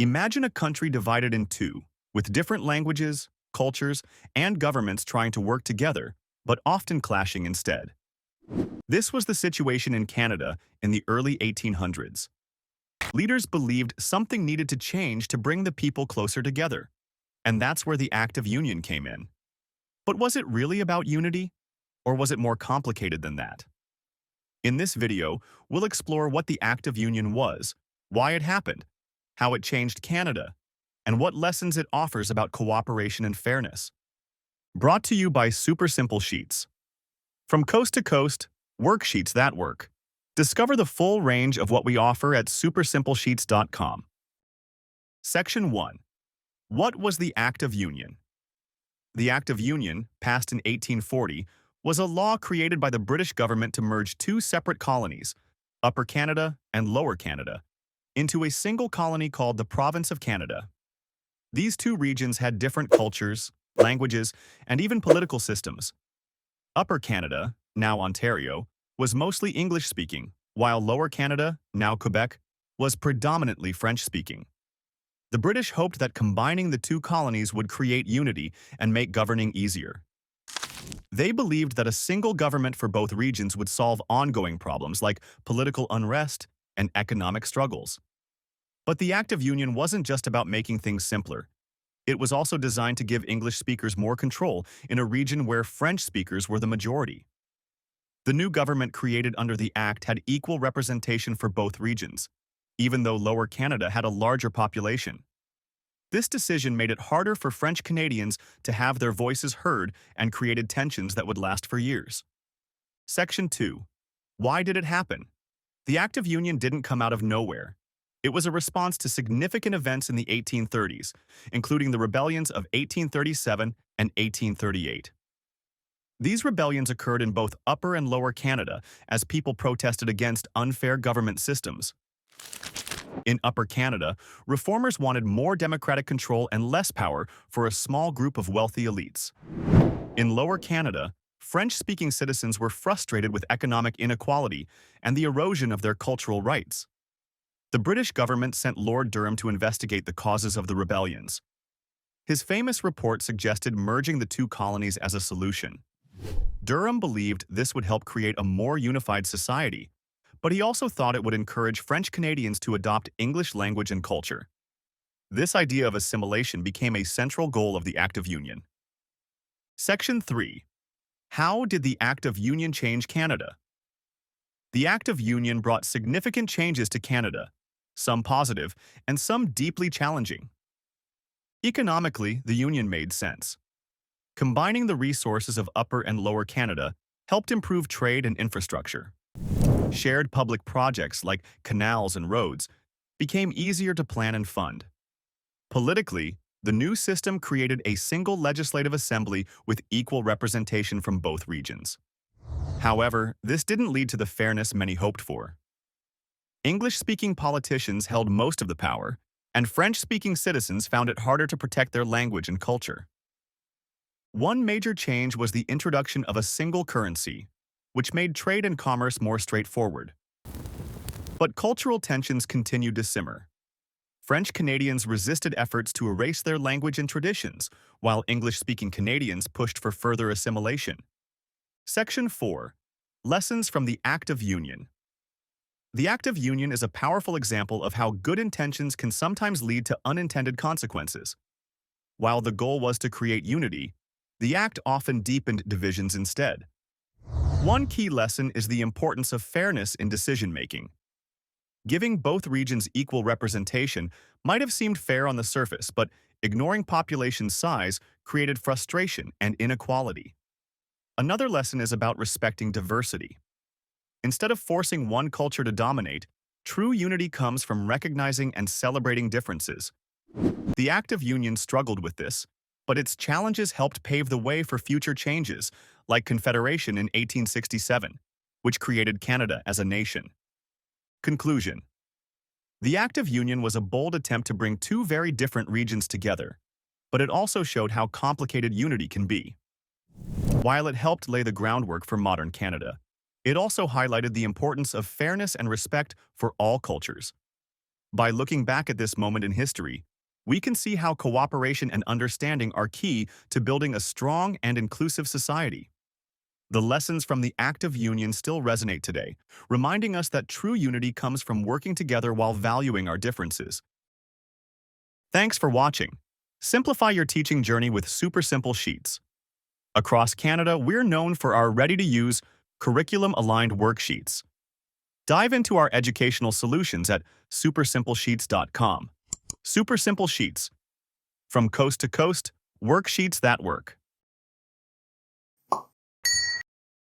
Imagine a country divided in two, with different languages, cultures, and governments trying to work together, but often clashing instead. This was the situation in Canada in the early 1800s. Leaders believed something needed to change to bring the people closer together, and that's where the Act of Union came in. But was it really about unity, or was it more complicated than that? In this video, we'll explore what the Act of Union was, why it happened, how it changed Canada, and what lessons it offers about cooperation and fairness. Brought to you by Super Simple Sheets. From coast to coast, worksheets that work. Discover the full range of what we offer at supersimplesheets.com. Section 1. What was the Act of Union? The Act of Union, passed in 1840, was a law created by the British government to merge two separate colonies, Upper Canada and Lower Canada, into a single colony called the Province of Canada. These two regions had different cultures, languages, and even political systems. Upper Canada, now Ontario, was mostly English-speaking, while Lower Canada, now Quebec, was predominantly French-speaking. The British hoped that combining the two colonies would create unity and make governing easier. They believed that a single government for both regions would solve ongoing problems like political unrest and economic struggles. But the Act of Union wasn't just about making things simpler. It was also designed to give English speakers more control in a region where French speakers were the majority. The new government created under the Act had equal representation for both regions, even though Lower Canada had a larger population. This decision made it harder for French Canadians to have their voices heard and created tensions that would last for years. Section 2. Why did it happen? The Act of Union didn't come out of nowhere. It was a response to significant events in the 1830s, including the rebellions of 1837 and 1838. These rebellions occurred in both Upper and Lower Canada as people protested against unfair government systems. In Upper Canada, reformers wanted more democratic control and less power for a small group of wealthy elites. In Lower Canada, French-speaking citizens were frustrated with economic inequality and the erosion of their cultural rights. The British government sent Lord Durham to investigate the causes of the rebellions. His famous report suggested merging the two colonies as a solution. Durham believed this would help create a more unified society, but he also thought it would encourage French Canadians to adopt English language and culture. This idea of assimilation became a central goal of the Act of Union. Section 3. How did the Act of Union change Canada? The Act of Union brought significant changes to Canada, some positive and some deeply challenging. Economically, the Union made sense. Combining the resources of Upper and Lower Canada helped improve trade and infrastructure. Shared public projects like canals and roads became easier to plan and fund. Politically, the new system created a single legislative assembly with equal representation from both regions. However, this didn't lead to the fairness many hoped for. English-speaking politicians held most of the power, and French-speaking citizens found it harder to protect their language and culture. One major change was the introduction of a single currency, which made trade and commerce more straightforward. But cultural tensions continued to simmer. French Canadians resisted efforts to erase their language and traditions, while English-speaking Canadians pushed for further assimilation. Section 4. Lessons from the Act of Union. The Act of Union is a powerful example of how good intentions can sometimes lead to unintended consequences. While the goal was to create unity, the Act often deepened divisions instead. One key lesson is the importance of fairness in decision-making. Giving both regions equal representation might have seemed fair on the surface, but ignoring population size created frustration and inequality. Another lesson is about respecting diversity. Instead of forcing one culture to dominate, true unity comes from recognizing and celebrating differences. The Act of Union struggled with this, but its challenges helped pave the way for future changes, like Confederation in 1867, which created Canada as a nation. Conclusion. The Act of Union was a bold attempt to bring two very different regions together, but it also showed how complicated unity can be. While it helped lay the groundwork for modern Canada, it also highlighted the importance of fairness and respect for all cultures. By looking back at this moment in history, we can see how cooperation and understanding are key to building a strong and inclusive society. The lessons from the Act of Union still resonate today, reminding us that true unity comes from working together while valuing our differences. Thanks for watching. Simplify your teaching journey with super simple sheets. Across Canada, we're known for our ready-to-use, curriculum-aligned worksheets. Dive into our educational solutions at supersimplesheets.com. Super Simple Sheets. From coast to coast, worksheets that work.